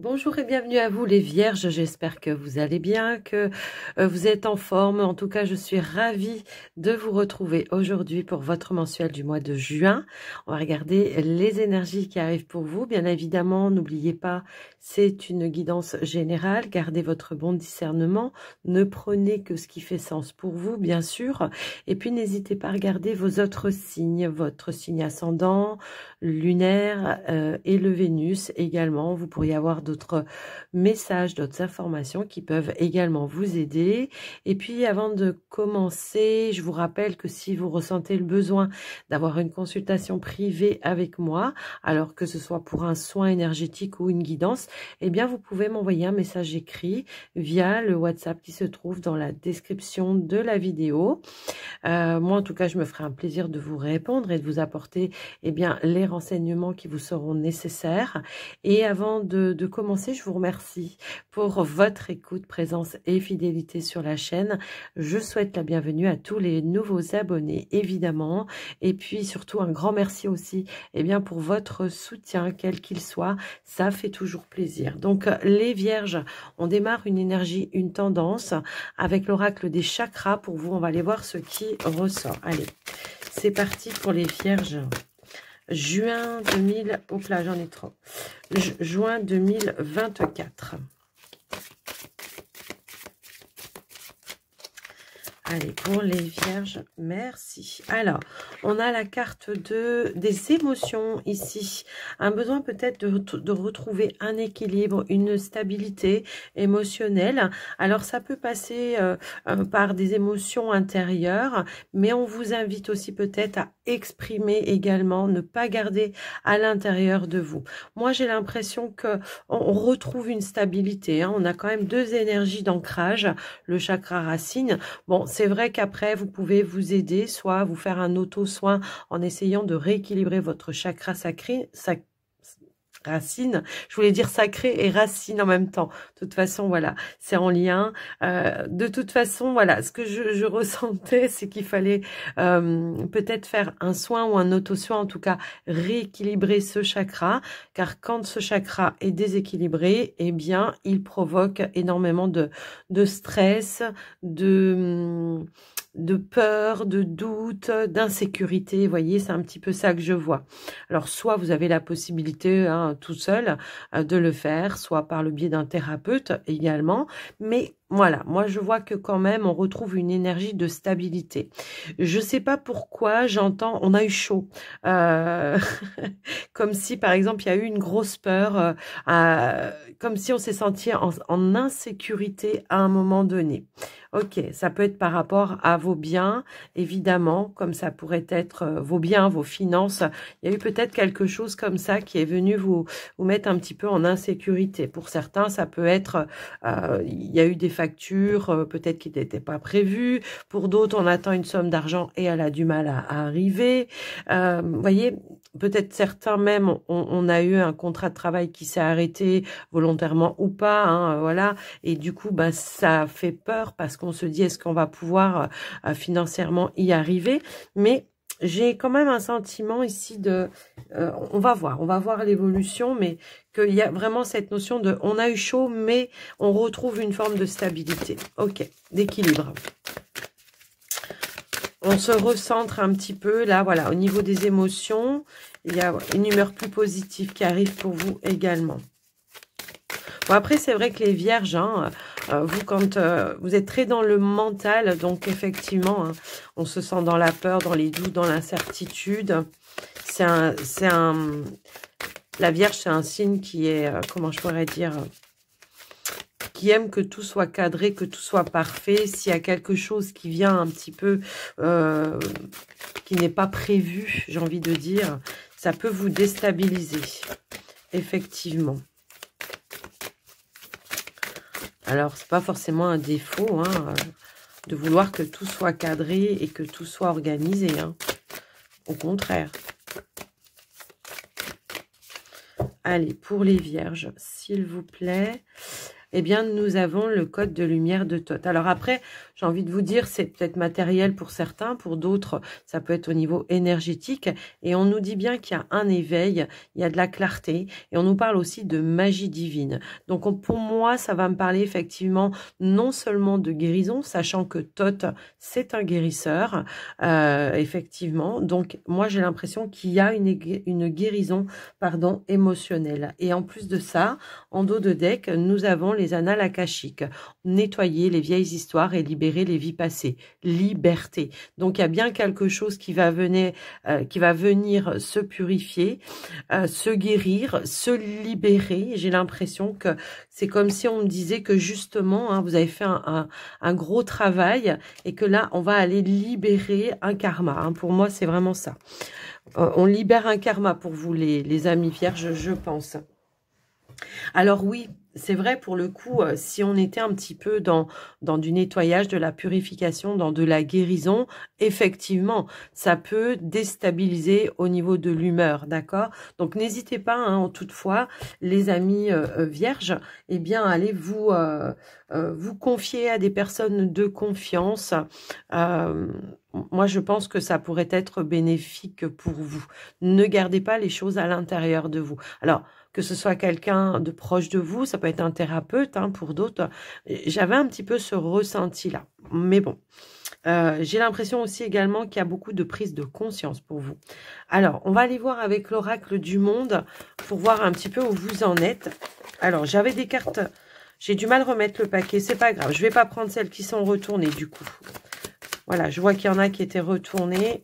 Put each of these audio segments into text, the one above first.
Bonjour et bienvenue à vous les Vierges, j'espère que vous allez bien, que vous êtes en forme. En tout cas, je suis ravie de vous retrouver aujourd'hui pour votre mensuel du mois de juin. On va regarder les énergies qui arrivent pour vous. Bien évidemment, n'oubliez pas, c'est une guidance générale. Gardez votre bon discernement. Ne prenez que ce qui fait sens pour vous, bien sûr. Et puis, n'hésitez pas à regarder vos autres signes, votre signe ascendant, lunaire et le Vénus également. Vous pourriez avoir d'autres messages, d'autres informations qui peuvent également vous aider. Et puis avant de commencer, je vous rappelle que si vous ressentez le besoin d'avoir une consultation privée avec moi, alors que ce soit pour un soin énergétique ou une guidance, eh bien vous pouvez m'envoyer un message écrit via le WhatsApp qui se trouve dans la description de la vidéo. Moi en tout cas je me ferai un plaisir de vous répondre et de vous apporter les renseignements qui vous seront nécessaires. Et avant de commencer, je vous remercie pour votre écoute, présence et fidélité sur la chaîne. Je souhaite la bienvenue à tous les nouveaux abonnés, évidemment. Et puis surtout, un grand merci aussi pour votre soutien, quel qu'il soit. Ça fait toujours plaisir. Donc, les Vierges, on démarre une énergie, une tendance avec l'oracle des chakras. Pour vous, on va aller voir ce qui ressort. Allez, c'est parti pour les Vierges. Juin 2000, hop là, j'en ai trop. Juin 2024. Allez, pour les Vierges, merci. Alors, on a la carte des émotions ici. Un besoin peut-être de retrouver un équilibre, une stabilité émotionnelle. Alors, ça peut passer par des émotions intérieures, mais on vous invite aussi peut-être à exprimer également, ne pas garder à l'intérieur de vous. Moi, j'ai l'impression que on retrouve une stabilité. On a quand même deux énergies d'ancrage, le chakra racine. Bon, c'est vrai qu'après, vous pouvez vous aider, soit vous faire un auto-soin en essayant de rééquilibrer votre chakra sacré, racine, je voulais dire sacré et racine en même temps. De toute façon, voilà, c'est en lien. De toute façon, voilà, ce que je ressentais, c'est qu'il fallait peut-être faire un soin ou un auto-soin, en tout cas rééquilibrer ce chakra, car quand ce chakra est déséquilibré, eh bien, il provoque énormément de stress, de peur, de doute, d'insécurité. Vous voyez, c'est un petit peu ça que je vois. Alors, soit vous avez la possibilité, tout seul, de le faire, soit par le biais d'un thérapeute également. Mais voilà, moi, je vois que quand même, on retrouve une énergie de stabilité. Je ne sais pas pourquoi, j'entends, on a eu chaud. Comme si, par exemple, il y a eu une grosse peur, comme si on s'est senti en insécurité à un moment donné. Ok, ça peut être par rapport à vos biens, évidemment, comme ça pourrait être vos biens, vos finances. Il y a eu peut-être quelque chose comme ça qui est venu vous mettre un petit peu en insécurité. Pour certains, ça peut être, il y a eu des factures peut-être qui n'étaient pas prévues. Pour d'autres, on attend une somme d'argent et elle a du mal à arriver. Vous voyez, peut-être certains même, on a eu un contrat de travail qui s'est arrêté volontairement ou pas, voilà. Et du coup, ça fait peur parce qu'on se dit, est-ce qu'on va pouvoir financièrement y arriver? Mais j'ai quand même un sentiment ici de, on va voir l'évolution, mais qu'il y a vraiment cette notion de, on a eu chaud, mais on retrouve une forme de stabilité, ok, d'équilibre. On se recentre un petit peu, là, voilà, au niveau des émotions, il y a une humeur plus positive qui arrive pour vous également. Bon, après, c'est vrai que les Vierges, vous, quand vous êtes très dans le mental, donc effectivement, on se sent dans la peur, dans les doutes, dans l'incertitude. La Vierge, c'est un signe qui est, comment je pourrais dire, qui aime que tout soit cadré, que tout soit parfait. S'il y a quelque chose qui vient un petit peu, qui n'est pas prévu, j'ai envie de dire, ça peut vous déstabiliser, effectivement. Alors, c'est pas forcément un défaut de vouloir que tout soit cadré et que tout soit organisé. Au contraire. Allez, pour les Vierges, s'il vous plaît. eh bien, nous avons le code de lumière de Thoth. Alors après, j'ai envie de vous dire, c'est peut-être matériel pour certains, pour d'autres, ça peut être au niveau énergétique. Et on nous dit bien qu'il y a un éveil, il y a de la clarté, et on nous parle aussi de magie divine. Donc pour moi, ça va me parler effectivement non seulement de guérison, sachant que Thoth, c'est un guérisseur, effectivement. Donc moi, j'ai l'impression qu'il y a une guérison, pardon, émotionnelle. Et en plus de ça, en dos de deck, nous avons les annales akashiques. Nettoyer les vieilles histoires et libérer les vies passées. Liberté. Donc il y a bien quelque chose qui va venir se purifier, se guérir, se libérer. J'ai l'impression que c'est comme si on me disait que justement, hein, vous avez fait un gros travail et que là, on va aller libérer un karma. Hein. Pour moi, c'est vraiment ça. On libère un karma pour vous, les amis vierges, je pense. Alors oui, c'est vrai pour le coup, si on était un petit peu dans du nettoyage, de la purification, dans de la guérison, effectivement, ça peut déstabiliser au niveau de l'humeur, d'accord? Donc n'hésitez pas, hein, toutefois, les amis vierges, eh bien, allez vous confier à des personnes de confiance. Moi, je pense que ça pourrait être bénéfique pour vous. Ne gardez pas les choses à l'intérieur de vous. Alors, que ce soit quelqu'un de proche de vous, ça peut être un thérapeute, hein, pour d'autres. J'avais un petit peu ce ressenti-là. Mais bon, j'ai l'impression aussi également qu'il y a beaucoup de prise de conscience pour vous. Alors, on va aller voir avec l'oracle du monde pour voir un petit peu où vous en êtes. Alors, j'avais des cartes... J'ai du mal à remettre le paquet, c'est pas grave. Je vais pas prendre celles qui sont retournées du coup. Voilà, je vois qu'il y en a qui étaient retournées.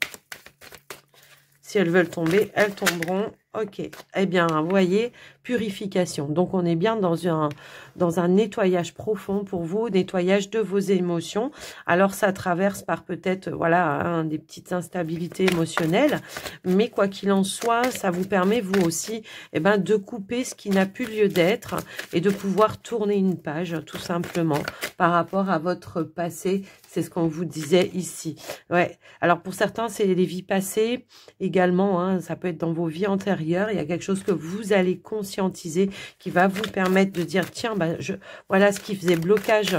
Si elles veulent tomber, elles tomberont. Ok, eh bien, vous voyez, purification. Donc, on est bien dans un nettoyage profond pour vous, nettoyage de vos émotions. Alors, ça traverse par peut-être, voilà, hein, des petites instabilités émotionnelles. Mais quoi qu'il en soit, ça vous permet, vous aussi, eh ben, de couper ce qui n'a plus lieu d'être et de pouvoir tourner une page, tout simplement, par rapport à votre passé. C'est ce qu'on vous disait ici. Ouais. Alors, pour certains, c'est les vies passées également. Hein, ça peut être dans vos vies antérieures. Il y a quelque chose que vous allez conscientiser qui va vous permettre de dire, tiens, bah, voilà ce qui faisait blocage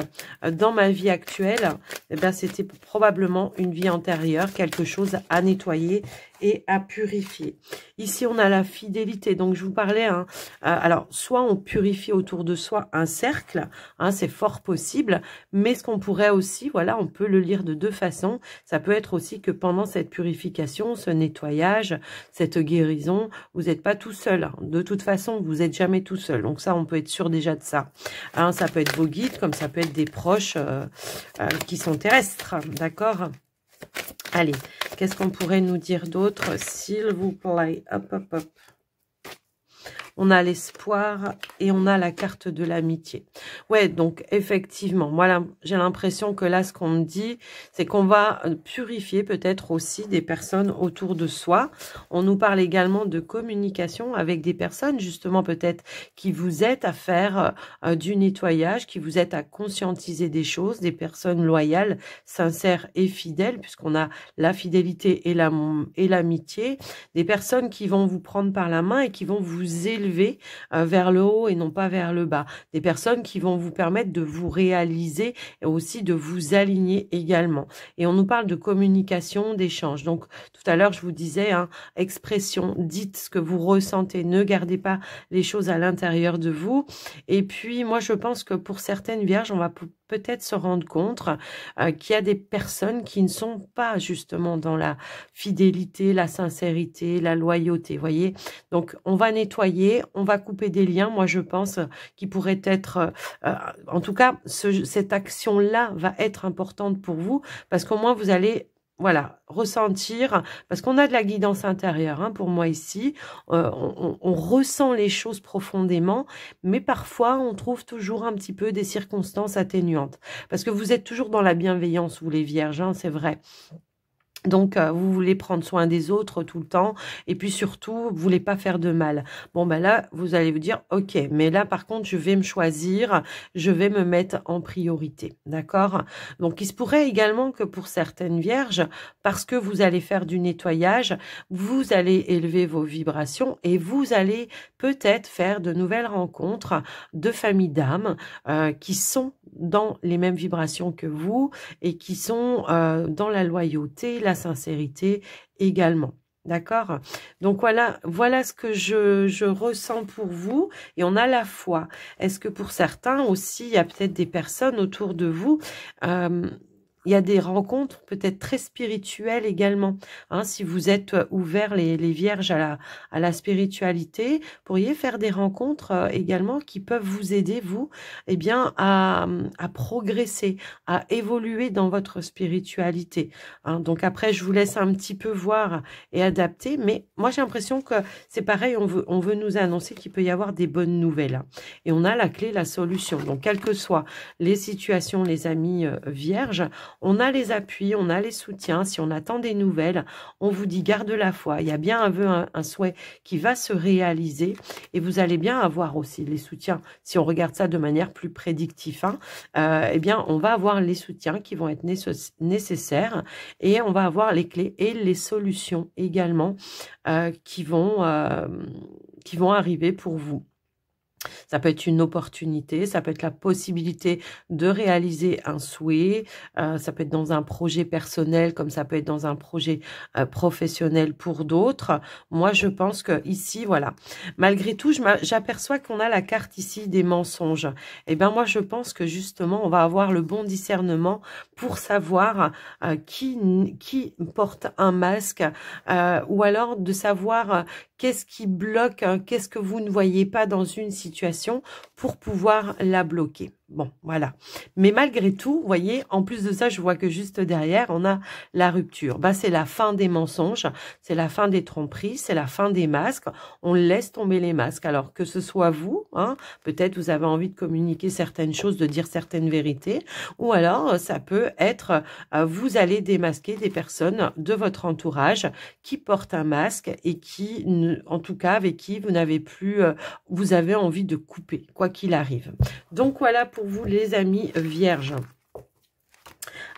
dans ma vie actuelle. Eh ben, c'était probablement une vie antérieure, quelque chose à nettoyer et à purifier. Ici, on a la fidélité. Donc, je vous parlais, hein, alors, soit on purifie autour de soi un cercle, hein, c'est fort possible, mais ce qu'on pourrait aussi, voilà, on peut le lire de deux façons. Ça peut être aussi que pendant cette purification, ce nettoyage, cette guérison, vous n'êtes pas tout seul. Hein. De toute façon, vous n'êtes jamais tout seul. Donc, ça, on peut être sûr déjà de ça. Hein, ça peut être vos guides, comme ça peut être des proches qui sont terrestres, d'accord ? Allez, qu'est-ce qu'on pourrait nous dire d'autre, s'il vous plaît? Hop, hop, hop. On a l'espoir et on a la carte de l'amitié. Ouais, donc effectivement, moi j'ai l'impression que là, ce qu'on me dit, c'est qu'on va purifier peut-être aussi des personnes autour de soi. On nous parle également de communication avec des personnes, justement peut-être qui vous aident à faire du nettoyage, qui vous aident à conscientiser des choses, des personnes loyales, sincères et fidèles, puisqu'on a la fidélité et l'amitié, des personnes qui vont vous prendre par la main et qui vont vous élever vers le haut et non pas vers le bas. Des personnes qui vont vous permettre de vous réaliser et aussi de vous aligner également. Et on nous parle de communication, d'échange. Donc, tout à l'heure, je vous disais, hein, expression, dites ce que vous ressentez. Ne gardez pas les choses à l'intérieur de vous. Et puis, moi, je pense que pour certaines vierges, on va peut-être se rendre compte qu'il y a des personnes qui ne sont pas justement dans la fidélité, la sincérité, la loyauté, voyez. Donc, on va nettoyer, on va couper des liens, moi je pense, qui pourraient être, en tout cas, cette action-là va être importante pour vous, parce qu'au moins vous allez... Voilà, ressentir, parce qu'on a de la guidance intérieure, hein, pour moi ici, on ressent les choses profondément, mais parfois on trouve toujours un petit peu des circonstances atténuantes, parce que vous êtes toujours dans la bienveillance, vous les vierges, hein, c'est vrai. Donc, vous voulez prendre soin des autres tout le temps et puis surtout, vous voulez pas faire de mal. Bon, ben là, vous allez vous dire: «OK, mais là, par contre, je vais me choisir, je vais me mettre en priorité». D'accord? Donc, il se pourrait également que pour certaines vierges, parce que vous allez faire du nettoyage, vous allez élever vos vibrations et vous allez peut-être faire de nouvelles rencontres de familles d'âmes, qui sont dans les mêmes vibrations que vous et qui sont dans la loyauté, la sincérité également. D'accord? Donc voilà ce que je ressens pour vous et on a la foi. Est-ce que pour certains aussi, il y a peut-être des personnes autour de vous, euh, il y a des rencontres peut-être très spirituelles également. Hein, si vous êtes ouverts les vierges à la spiritualité, vous pourriez faire des rencontres également qui peuvent vous aider, vous, eh bien, à progresser, à évoluer dans votre spiritualité. Hein, donc après, je vous laisse un petit peu voir et adapter, mais moi j'ai l'impression que c'est pareil, on veut nous annoncer qu'il peut y avoir des bonnes nouvelles. Hein, et on a la clé, la solution. Donc, quelles que soient les situations, les amis vierges, on a les appuis, on a les soutiens. Si on attend des nouvelles, on vous dit garde la foi. Il y a bien un vœu, un souhait qui va se réaliser et vous allez bien avoir aussi les soutiens. Si on regarde ça de manière plus prédictive, hein, eh bien, on va avoir les soutiens qui vont être nécessaires et on va avoir les clés et les solutions également qui vont arriver pour vous. Ça peut être une opportunité, ça peut être la possibilité de réaliser un souhait, ça peut être dans un projet personnel comme ça peut être dans un projet professionnel pour d'autres. Moi, je pense que ici, voilà, malgré tout, j'aperçois qu'on a la carte ici des mensonges. Et bien, moi, je pense que justement, on va avoir le bon discernement pour savoir qui porte un masque ou alors de savoir qu'est-ce qui bloque, qu'est-ce que vous ne voyez pas dans une situation pour pouvoir la bloquer. Bon, voilà. Mais malgré tout, vous voyez, en plus de ça, je vois que juste derrière, on a la rupture. Bah, c'est la fin des mensonges, c'est la fin des tromperies, c'est la fin des masques. On laisse tomber les masques. Alors que ce soit vous, hein, peut-être vous avez envie de communiquer certaines choses, de dire certaines vérités, ou alors ça peut être, vous allez démasquer des personnes de votre entourage qui portent un masque et qui, en tout cas, avec qui vous n'avez plus, vous avez envie de couper, quoi qu'il arrive. Donc voilà pour vous les amis vierges.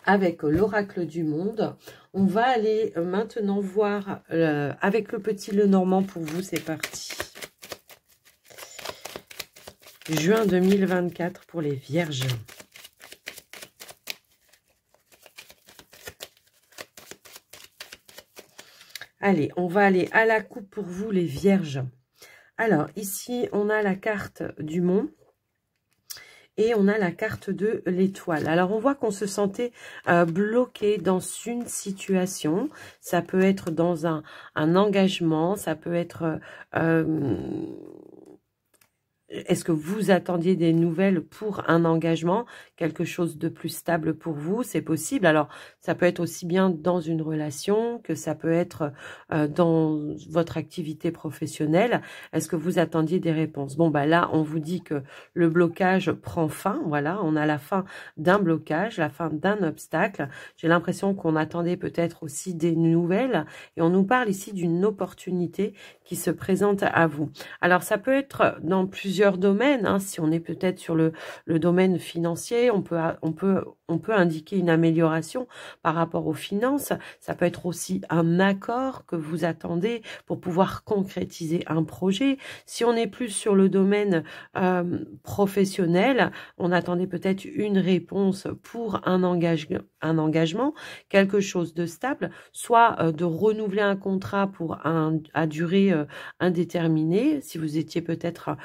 Avec l'oracle du monde, on va aller maintenant voir avec le petit Lenormand pour vous, c'est parti. Juin 2024 pour les vierges. Allez, on va aller à la coupe pour vous les vierges. Alors ici, on a la carte du mont. Et on a la carte de l'étoile. Alors, on voit qu'on se sentait bloqué dans une situation. Ça peut être dans un engagement. Ça peut être... est-ce que vous attendiez des nouvelles pour un engagement, quelque chose de plus stable pour vous? C'est possible. Alors, ça peut être aussi bien dans une relation que ça peut être dans votre activité professionnelle. Est-ce que vous attendiez des réponses? Bon, bah là, on vous dit que le blocage prend fin. Voilà, on a la fin d'un blocage, la fin d'un obstacle. J'ai l'impression qu'on attendait peut-être aussi des nouvelles. Et on nous parle ici d'une opportunité qui se présente à vous. Alors, ça peut être dans plusieurs domaines, hein. Si on est peut-être sur le domaine financier, on peut indiquer une amélioration par rapport aux finances. Ça peut être aussi un accord que vous attendez pour pouvoir concrétiser un projet. Si on est plus sur le domaine professionnel, on attendait peut-être une réponse pour un engagement, quelque chose de stable, soit de renouveler un contrat pour à durée indéterminée, si vous étiez peut-être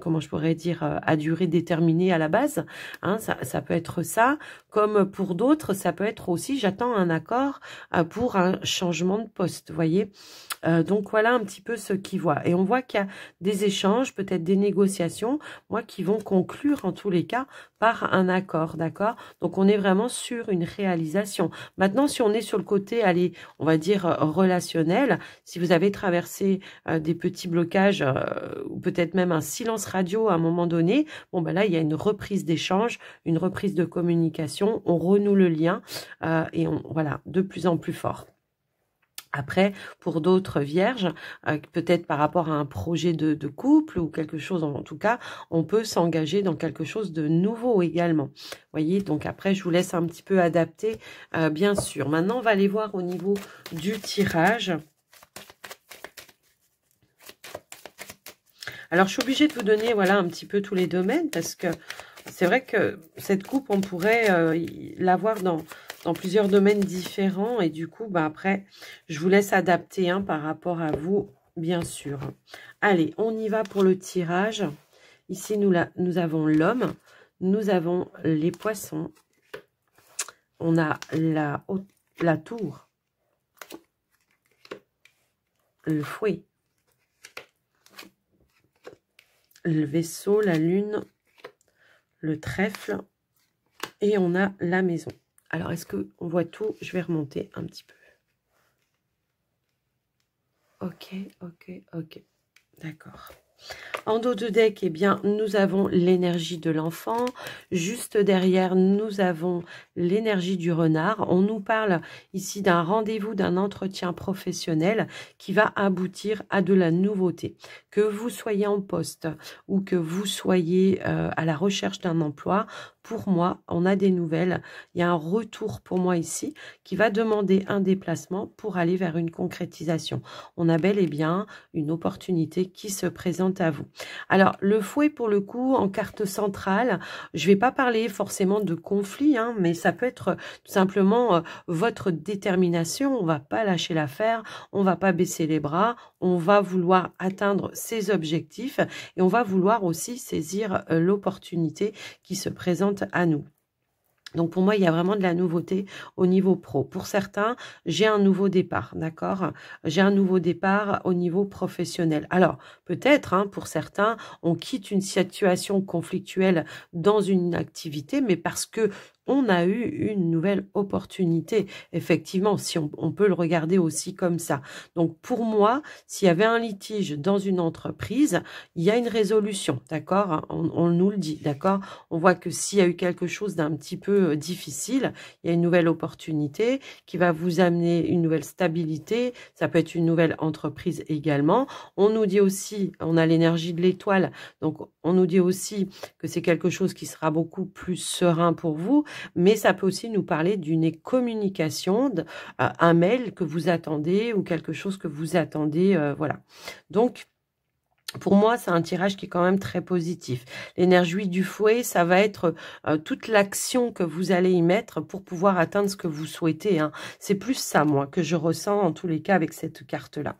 comment je pourrais dire, à durée déterminée à la base, hein, ça peut être ça, comme pour d'autres, ça peut être aussi, j'attends un accord pour un changement de poste, vous voyez. Donc voilà un petit peu ce qui voit. Et on voit qu'il y a des échanges, peut-être des négociations, moi, qui vont conclure en tous les cas par un accord, d'accord? Donc on est vraiment sur une réalisation. Maintenant, si on est sur le côté, allez, on va dire relationnel, si vous avez traversé des petits blocages ou peut-être même même un silence radio à un moment donné, bon ben là il y a une reprise d'échange, une reprise de communication, on renoue le lien et voilà, de plus en plus fort. Après, pour d'autres vierges, peut-être par rapport à un projet de couple ou quelque chose, en tout cas, on peut s'engager dans quelque chose de nouveau également. Voyez, donc après, je vous laisse un petit peu adapter, bien sûr. Maintenant, on va aller voir au niveau du tirage. Alors, je suis obligée de vous donner, voilà, un petit peu tous les domaines parce que c'est vrai que cette coupe, on pourrait l'avoir dans plusieurs domaines différents. Et du coup, bah, après, je vous laisse adapter hein, par rapport à vous, bien sûr. Allez, on y va pour le tirage. Ici, nous avons l'homme. Nous avons les poissons. On a la tour. Le fouet. Le vaisseau, la lune. Le trèfle. Et on a la maison. Alors, est-ce qu'on voit tout? Je vais remonter un petit peu. Ok, ok, ok. D'accord. En dos de deck, eh bien, nous avons l'énergie de l'enfant. Juste derrière, nous avons l'énergie du renard. On nous parle ici d'un rendez-vous, d'un entretien professionnel qui va aboutir à de la nouveauté. Que vous soyez en poste ou que vous soyez à la recherche d'un emploi, pour moi, on a des nouvelles. Il y a un retour pour moi ici qui va demander un déplacement pour aller vers une concrétisation. On a bel et bien une opportunité qui se présente à vous. Alors, le fouet, pour le coup, en carte centrale, je ne vais pas parler forcément de conflit, hein, mais ça peut être tout simplement votre détermination. On ne va pas lâcher l'affaire, on ne va pas baisser les bras, on va vouloir atteindre ses objectifs et on va vouloir aussi saisir l'opportunité qui se présente à nous. Donc, pour moi, il y a vraiment de la nouveauté au niveau pro. Pour certains, j'ai un nouveau départ, d'accord? J'ai un nouveau départ au niveau professionnel. Alors, peut-être, hein, pour certains, on quitte une situation conflictuelle dans une activité, mais parce que on a eu une nouvelle opportunité. Effectivement, si on peut le regarder aussi comme ça. Donc, pour moi, s'il y avait un litige dans une entreprise, il y a une résolution, d'accord? On nous le dit, d'accord? On voit que s'il y a eu quelque chose d'un petit peu difficile, il y a une nouvelle opportunité qui va vous amener une nouvelle stabilité. Ça peut être une nouvelle entreprise également. On nous dit aussi, on a l'énergie de l'étoile, donc on nous dit aussi que c'est quelque chose qui sera beaucoup plus serein pour vous, mais ça peut aussi nous parler d'une communication, un mail que vous attendez ou quelque chose que vous attendez, voilà. Donc, pour moi, c'est un tirage qui est quand même très positif. L'énergie du fouet, ça va être toute l'action que vous allez y mettre pour pouvoir atteindre ce que vous souhaitez, hein. C'est plus ça, moi, que je ressens en tous les cas avec cette carte-là.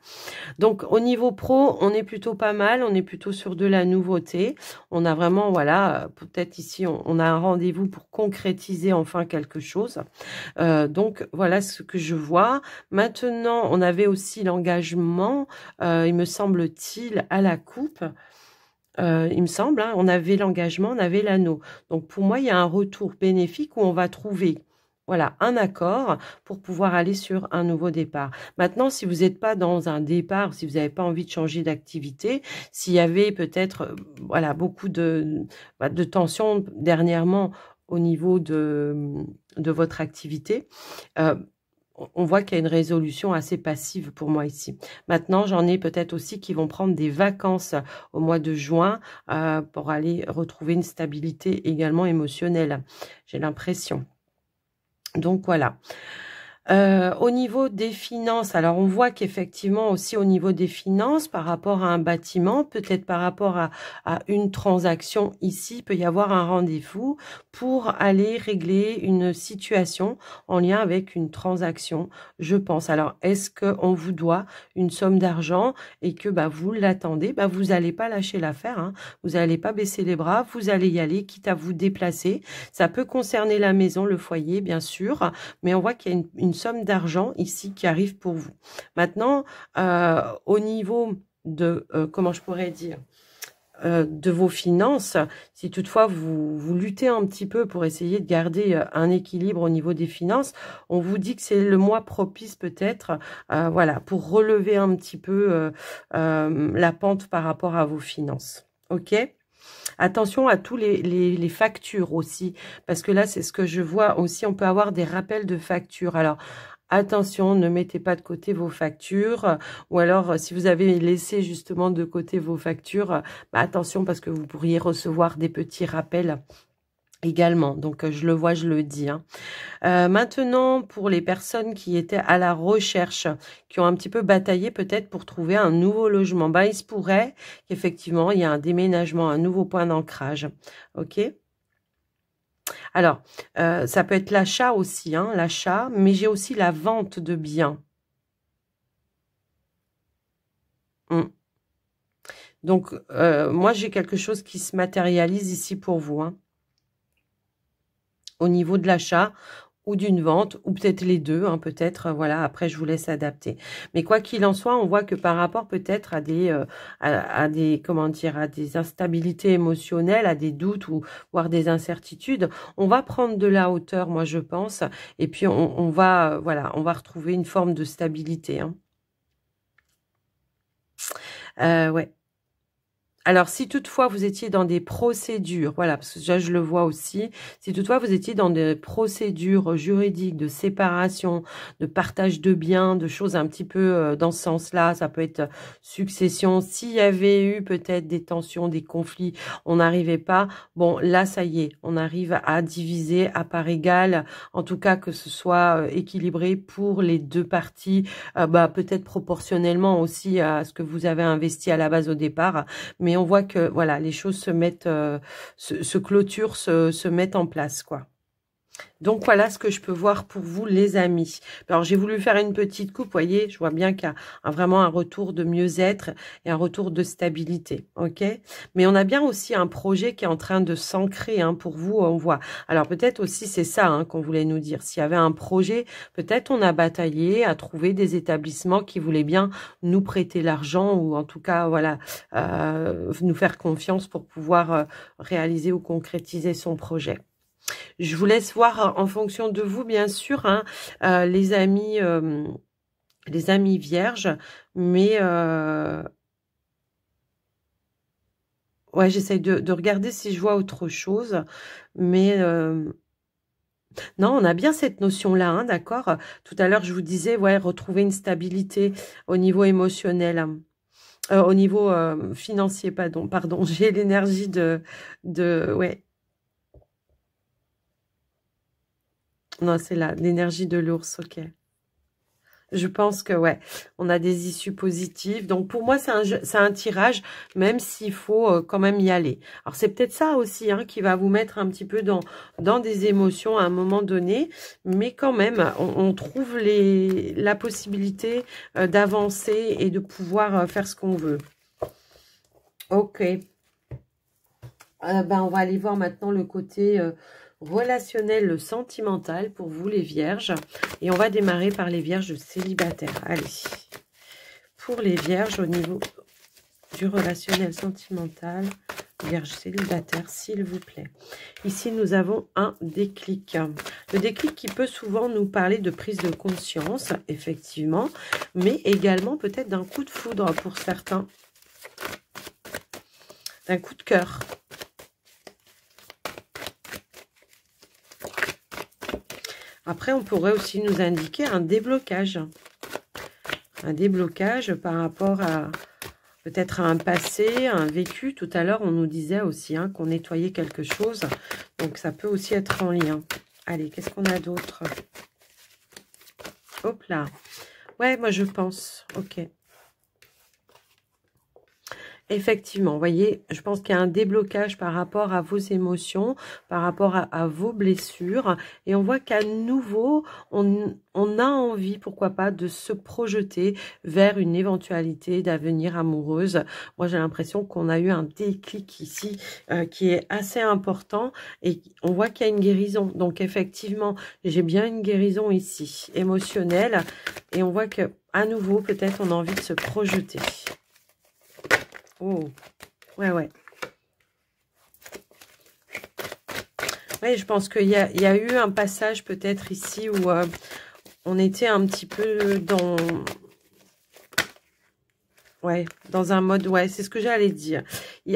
Donc, au niveau pro, on est plutôt pas mal. On est plutôt sur de la nouveauté. On a vraiment, voilà, peut-être ici, on a un rendez-vous pour concrétiser enfin quelque chose. Donc, voilà ce que je vois. Maintenant, on avait aussi l'engagement, il me semble-t-il, à la coupe. Il me semble, hein, on avait l'engagement, on avait l'anneau. Donc, pour moi, il y a un retour bénéfique où on va trouver, voilà, un accord pour pouvoir aller sur un nouveau départ. Maintenant, si vous n'êtes pas dans un départ, si vous n'avez pas envie de changer d'activité, s'il y avait peut-être, voilà, beaucoup de tension dernièrement au niveau de votre activité, on voit qu'il y a une résolution assez passive pour moi ici. Maintenant, j'en ai peut-être aussi qui vont prendre des vacances au mois de juin pour aller retrouver une stabilité également émotionnelle. J'ai l'impression. Donc, voilà. Au niveau des finances, alors on voit qu'effectivement aussi au niveau des finances, par rapport à un bâtiment, peut-être par rapport à une transaction ici, il peut y avoir un rendez-vous pour aller régler une situation en lien avec une transaction, je pense. Alors, est-ce qu'on vous doit une somme d'argent et que vous l'attendez? Vous n'allez pas lâcher l'affaire, hein. Vous n'allez pas baisser les bras, vous allez y aller, quitte à vous déplacer. Ça peut concerner la maison, le foyer, bien sûr, mais on voit qu'il y a une somme d'argent ici qui arrive pour vous. Maintenant, au niveau de, comment je pourrais dire, de vos finances, si toutefois vous luttez un petit peu pour essayer de garder un équilibre au niveau des finances, on vous dit que c'est le mois propice peut-être, voilà, pour relever un petit peu la pente par rapport à vos finances. ok? Attention à tous les factures aussi, parce que là, c'est ce que je vois aussi, on peut avoir des rappels de factures. Alors, attention, ne mettez pas de côté vos factures, ou alors, si vous avez laissé justement de côté vos factures, bah, attention, parce que vous pourriez recevoir des petits rappels également. Donc, je le vois, je le dis, hein. Maintenant, pour les personnes qui étaient à la recherche, qui ont un petit peu bataillé peut-être pour trouver un nouveau logement, bah, il se pourrait qu'effectivement, il y a un déménagement, un nouveau point d'ancrage. Ok? Alors, ça peut être l'achat aussi, hein, l'achat, mais j'ai aussi la vente de biens. Mm. Donc, moi, j'ai quelque chose qui se matérialise ici pour vous, hein, au niveau de l'achat ou d'une vente, ou peut-être les deux, hein, peut-être, voilà, après je vous laisse adapter. Mais quoi qu'il en soit, on voit que par rapport peut-être à des, comment dire, à des instabilités émotionnelles, à des doutes ou voire des incertitudes, on va prendre de la hauteur, moi je pense, et puis on va, voilà, on va retrouver une forme de stabilité, hein. Ouais. Alors, si toutefois vous étiez dans des procédures, voilà, parce que déjà je le vois aussi, si toutefois vous étiez dans des procédures juridiques de séparation, de partage de biens, de choses un petit peu dans ce sens-là, ça peut être succession, s'il y avait eu peut-être des tensions, des conflits, on n'arrivait pas, bon là ça y est, on arrive à diviser à part égale, en tout cas que ce soit équilibré pour les deux parties, bah, peut-être proportionnellement aussi à ce que vous avez investi à la base au départ, mais on voit que voilà, les choses se mettent, se clôturent, se mettent en place, quoi. Donc voilà ce que je peux voir pour vous, les amis. Alors j'ai voulu faire une petite coupe, vous voyez, je vois bien qu'il y a vraiment un retour de mieux-être et un retour de stabilité, ok? Mais on a bien aussi un projet qui est en train de s'ancrer, hein, pour vous, on voit. Alors peut-être aussi c'est ça, hein, qu'on voulait nous dire. S'il y avait un projet, peut-être on a bataillé à trouver des établissements qui voulaient bien nous prêter l'argent ou en tout cas, voilà, nous faire confiance pour pouvoir réaliser ou concrétiser son projet. Je vous laisse voir en fonction de vous, bien sûr, hein, les amis vierges, mais ouais, j'essaye de regarder si je vois autre chose, mais non, on a bien cette notion-là, hein, d'accord? Tout à l'heure, je vous disais, ouais, retrouver une stabilité au niveau émotionnel, hein. Au niveau financier, pardon, j'ai l'énergie ouais. Non, c'est là, l'énergie de l'ours, ok. Je pense que, ouais, on a des issues positives. Donc, pour moi, c'est un tirage, même s'il faut quand même y aller. Alors, c'est peut-être ça aussi, hein, qui va vous mettre un petit peu dans des émotions à un moment donné. Mais quand même, on trouve la possibilité d'avancer et de pouvoir faire ce qu'on veut. Ok. Ben, on va aller voir maintenant le côté relationnel, sentimental pour vous les vierges. Et on va démarrer par les vierges célibataires. Allez, pour les vierges au niveau du relationnel sentimental, vierge célibataire, s'il vous plaît. Ici, nous avons un déclic. Le déclic qui peut souvent nous parler de prise de conscience, effectivement, mais également peut-être d'un coup de foudre pour certains. D'un coup de cœur. Après, on pourrait aussi nous indiquer un déblocage. Un déblocage par rapport à peut-être à un passé, à un vécu. Tout à l'heure, on nous disait aussi, hein, qu'on nettoyait quelque chose. Donc, ça peut aussi être en lien. Allez, qu'est-ce qu'on a d'autre? Hop là. Ouais, moi, je pense. Ok. Effectivement, vous voyez, je pense qu'il y a un déblocage par rapport à vos émotions, par rapport à vos blessures. Et on voit qu'à nouveau, on a envie, pourquoi pas, de se projeter vers une éventualité d'avenir amoureuse. Moi, j'ai l'impression qu'on a eu un déclic ici qui est assez important. Et on voit qu'il y a une guérison. Donc, effectivement, j'ai bien une guérison ici, émotionnelle. Et on voit que à nouveau, peut-être, on a envie de se projeter. Oh, ouais, ouais. Oui, je pense qu'il y a eu un passage peut-être ici où on était un petit peu dans... Ouais, dans un mode... Ouais, c'est ce que j'allais dire.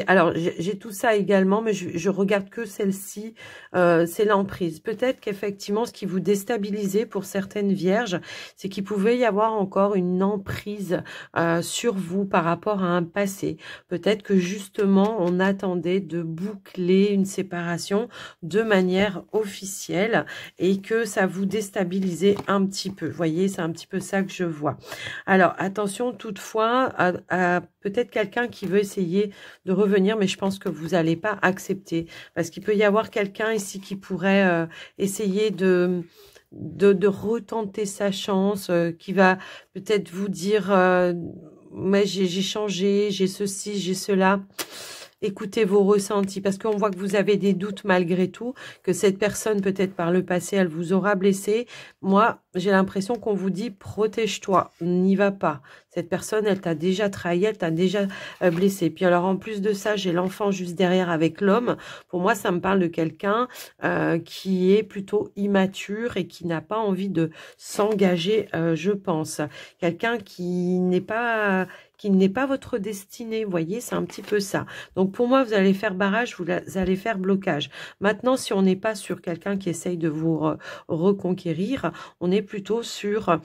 Alors, j'ai tout ça également, mais je regarde que celle-ci, c'est l'emprise. Peut-être qu'effectivement, ce qui vous déstabilisait pour certaines vierges, c'est qu'il pouvait y avoir encore une emprise sur vous par rapport à un passé. Peut-être que justement, on attendait de boucler une séparation de manière officielle et que ça vous déstabilisait un petit peu. Vous voyez, c'est un petit peu ça que je vois. Alors, attention toutefois à peut-être quelqu'un qui veut essayer de revenir, mais je pense que vous n'allez pas accepter. Parce qu'il peut y avoir quelqu'un ici qui pourrait essayer de retenter sa chance, qui va peut-être vous dire mais j'ai changé, j'ai ceci, j'ai cela. Écoutez vos ressentis, parce qu'on voit que vous avez des doutes malgré tout, que cette personne, peut-être par le passé, elle vous aura blessé. Moi, j'ai l'impression qu'on vous dit, protège-toi, n'y va pas. Cette personne, elle t'a déjà trahi, elle t'a déjà blessé. Puis alors, en plus de ça, j'ai l'enfant juste derrière avec l'homme. Pour moi, ça me parle de quelqu'un qui est plutôt immature et qui n'a pas envie de s'engager, je pense. Quelqu'un qui n'est pas votre destinée, vous voyez, c'est un petit peu ça. Donc pour moi, vous allez faire barrage, vous allez faire blocage. Maintenant, si on n'est pas sur quelqu'un qui essaye de vous reconquérir, on est plutôt sur...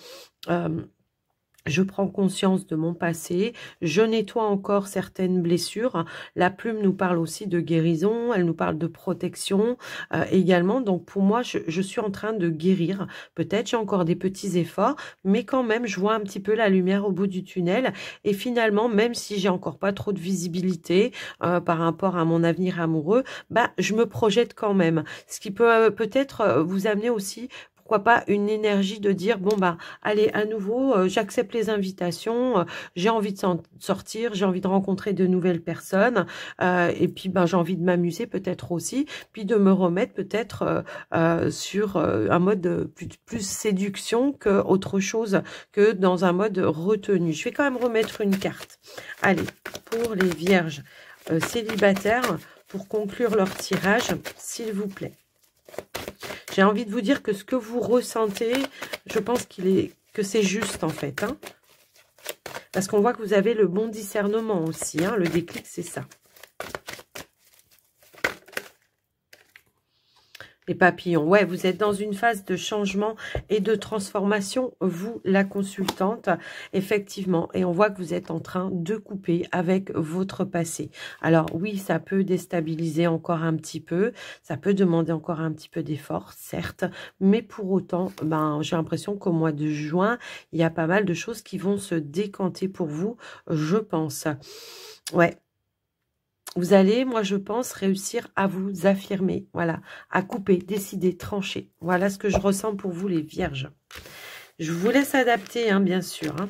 je prends conscience de mon passé, je nettoie encore certaines blessures. La plume nous parle aussi de guérison, elle nous parle de protection également. Donc pour moi, je suis en train de guérir. Peut-être j'ai encore des petits efforts, mais quand même, je vois un petit peu la lumière au bout du tunnel. Et finalement, même si j'ai encore pas trop de visibilité par rapport à mon avenir amoureux, bah, je me projette quand même. Ce qui peut peut-être vous amener aussi... Pourquoi pas une énergie de dire, bon, bah, allez, à nouveau, j'accepte les invitations, j'ai envie de sortir, j'ai envie de rencontrer de nouvelles personnes, et puis, ben, j'ai envie de m'amuser peut-être aussi, puis de me remettre peut-être sur un mode plus séduction qu'autre chose, que dans un mode retenu. Je vais quand même remettre une carte. Allez, pour les vierges célibataires, pour conclure leur tirage, s'il vous plaît. J'ai envie de vous dire que ce que vous ressentez, je pense que c'est juste en fait. Hein, parce qu'on voit que vous avez le bon discernement aussi. Hein, le déclic, c'est ça. Les papillons. Ouais, vous êtes dans une phase de changement et de transformation, vous, la consultante, effectivement. Et on voit que vous êtes en train de couper avec votre passé. Alors oui, ça peut déstabiliser encore un petit peu. Ça peut demander encore un petit peu d'effort, certes. Mais pour autant, ben, j'ai l'impression qu'au mois de juin, il y a pas mal de choses qui vont se décanter pour vous, je pense. Ouais. Vous allez, moi je pense, réussir à vous affirmer, voilà, à couper, décider, trancher. Voilà ce que je ressens pour vous les vierges. Je vous laisse adapter, hein, bien sûr. Hein.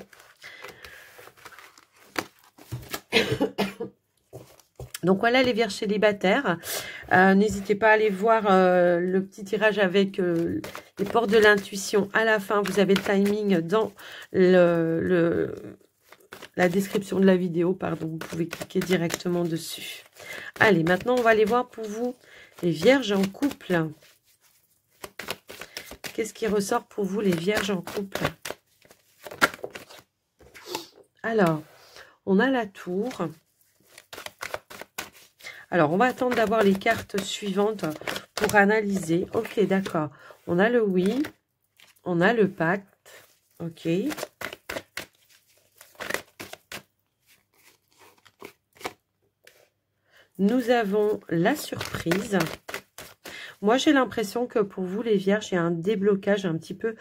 Donc voilà les vierges célibataires. N'hésitez pas à aller voir le petit tirage avec les portes de l'intuition. À la fin, vous avez le timing dans la description de la vidéo, pardon, vous pouvez cliquer directement dessus. Allez, maintenant, on va aller voir pour vous, les vierges en couple. Qu'est-ce qui ressort pour vous, les vierges en couple? Alors, on a la tour. Alors, on va attendre d'avoir les cartes suivantes pour analyser. Ok, d'accord. On a le oui, on a le pacte. Ok. Nous avons la surprise. Moi, j'ai l'impression que pour vous, les vierges, il y a un déblocage un petit peu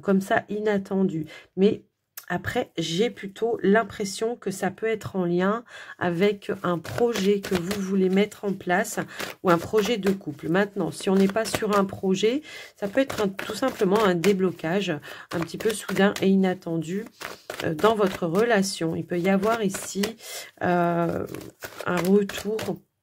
comme ça, inattendu. Mais après, j'ai plutôt l'impression que ça peut être en lien avec un projet que vous voulez mettre en place ou un projet de couple. Maintenant, si on n'est pas sur un projet, ça peut être tout simplement un déblocage un petit peu soudain et inattendu dans votre relation. Il peut y avoir ici un retour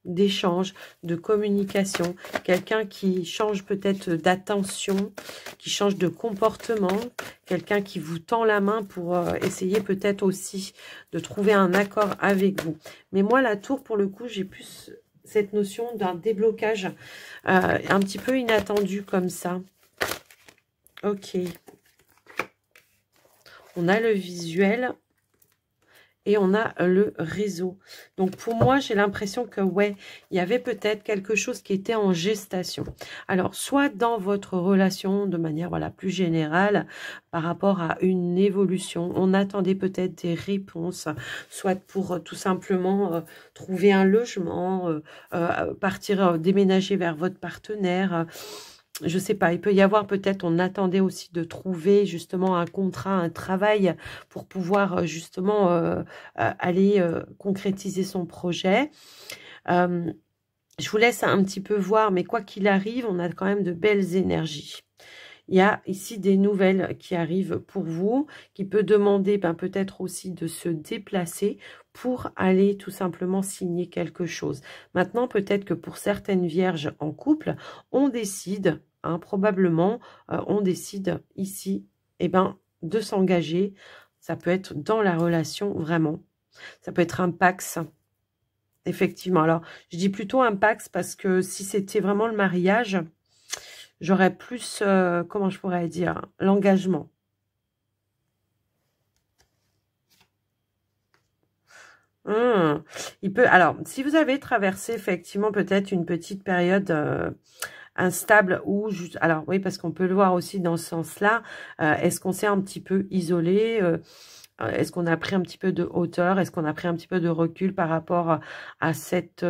d'échange, de communication, quelqu'un qui change peut-être d'attention, qui change de comportement, quelqu'un qui vous tend la main pour essayer peut-être aussi de trouver un accord avec vous. Mais moi, la tour, pour le coup, j'ai plus cette notion d'un déblocage un petit peu inattendu comme ça. Ok. On a le visuel et on a le réseau. Donc pour moi, j'ai l'impression que ouais, il y avait peut-être quelque chose qui était en gestation. Alors, soit dans votre relation de manière voilà plus générale par rapport à une évolution, on attendait peut-être des réponses, soit pour tout simplement trouver un logement, partir déménager vers votre partenaire. Je sais pas, il peut y avoir peut-être, on attendait aussi de trouver justement un contrat, un travail pour pouvoir justement aller concrétiser son projet. Je vous laisse un petit peu voir, mais quoi qu'il arrive, on a quand même de belles énergies. Il y a ici des nouvelles qui arrivent pour vous, qui peut demander peut-être aussi de se déplacer pour aller tout simplement signer quelque chose. Maintenant, peut-être que pour certaines vierges en couple, on décide, probablement, on décide ici de s'engager. Ça peut être dans la relation, vraiment. Ça peut être un pax. Effectivement, alors je dis plutôt un pax parce que si c'était vraiment le mariage, j'aurais plus, comment je pourrais dire, l'engagement. Il peut, alors, si vous avez traversé effectivement peut-être une petite période instable ou juste, alors oui, parce qu'on peut le voir aussi dans ce sens-là, est-ce qu'on s'est un petit peu isolé est-ce qu'on a pris un petit peu de hauteur? Est-ce qu'on a pris un petit peu de recul par rapport à cette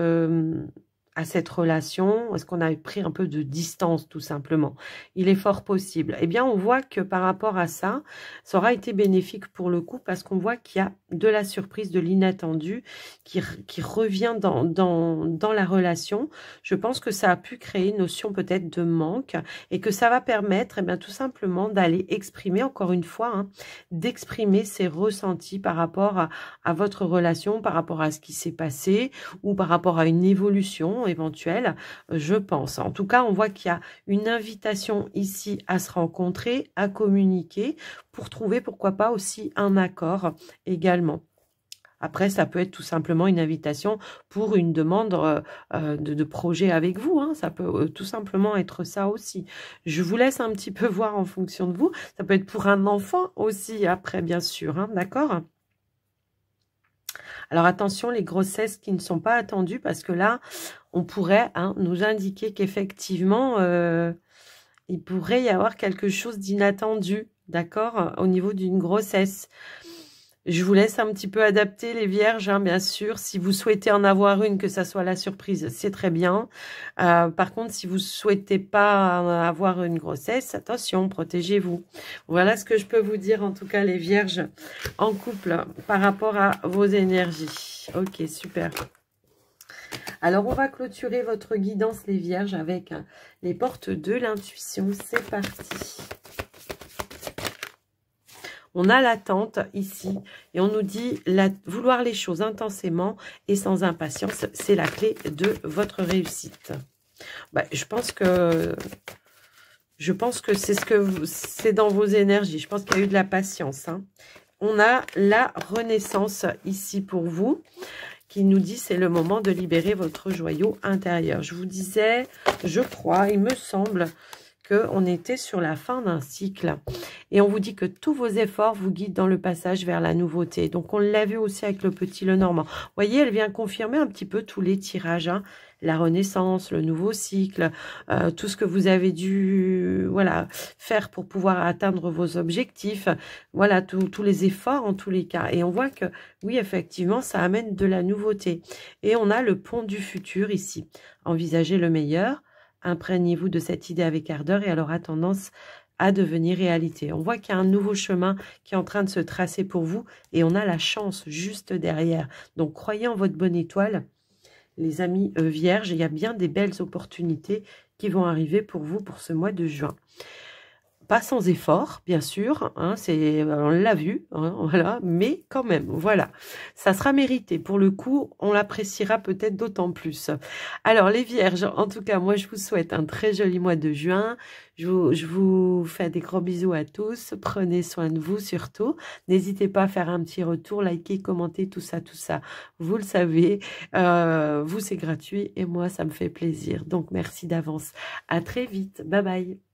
relation? Est-ce qu'on a pris un peu de distance, tout simplement? Il est fort possible. Eh bien, on voit que par rapport à ça, ça aura été bénéfique pour le coup parce qu'on voit qu'il y a de la surprise, de l'inattendu qui revient dans la relation. Je pense que ça a pu créer une notion peut-être de manque et que ça va permettre tout simplement d'aller exprimer, encore une fois, d'exprimer ses ressentis par rapport à votre relation, par rapport à ce qui s'est passé ou par rapport à une évolution éventuelle, je pense. En tout cas, on voit qu'il y a une invitation ici à se rencontrer, à communiquer pour trouver, pourquoi pas, aussi un accord également. Après, ça peut être tout simplement une invitation pour une demande de projet avec vous. Ça peut tout simplement être ça aussi. Je vous laisse un petit peu voir en fonction de vous. Ça peut être pour un enfant aussi après, bien sûr. D'accord ? Alors attention, les grossesses qui ne sont pas attendues, parce que là, on pourrait nous indiquer qu'effectivement, il pourrait y avoir quelque chose d'inattendu, d'accord, au niveau d'une grossesse. Je vous laisse un petit peu adapter les vierges, bien sûr. Si vous souhaitez en avoir une, que ça soit la surprise, c'est très bien. Par contre, si vous souhaitez pas avoir une grossesse, attention, protégez-vous. Voilà ce que je peux vous dire, en tout cas, les vierges en couple par rapport à vos énergies. Ok, super. Alors, on va clôturer votre guidance, les vierges, avec les portes de l'intuition. C'est parti. On a l'attente ici et on nous dit vouloir les choses intensément et sans impatience. C'est la clé de votre réussite. Je pense que c'est dans vos énergies. Je pense qu'il y a eu de la patience. On a la renaissance ici pour vous qui nous dit c'est le moment de libérer votre joyau intérieur. Je vous disais, je crois, il me semble qu'on était sur la fin d'un cycle. Et on vous dit que tous vos efforts vous guident dans le passage vers la nouveauté. Donc, on l'a vu aussi avec le petit Lenormand. Vous voyez, elle vient confirmer un petit peu tous les tirages. La renaissance, le nouveau cycle, tout ce que vous avez dû faire pour pouvoir atteindre vos objectifs. Voilà, tous les efforts en tous les cas. Et on voit que, oui, effectivement, ça amène de la nouveauté. Et on a le pont du futur ici. Envisagez le meilleur. Imprégnez-vous de cette idée avec ardeur et elle aura tendance à devenir réalité. On voit qu'il y a un nouveau chemin qui est en train de se tracer pour vous et on a la chance juste derrière. Donc, croyez en votre bonne étoile, les amis vierges. Il y a bien des belles opportunités qui vont arriver pour vous pour ce mois de juin. Pas sans effort, bien sûr, on l'a vu, voilà, mais quand même, voilà, ça sera mérité. Pour le coup, on l'appréciera peut-être d'autant plus. Alors, les vierges, en tout cas, moi, je vous souhaite un très joli mois de juin. Je vous fais des gros bisous à tous. Prenez soin de vous, surtout. N'hésitez pas à faire un petit retour, liker, commenter, tout ça, tout ça. Vous le savez, vous, c'est gratuit et moi, ça me fait plaisir. Donc, merci d'avance. À très vite. Bye bye.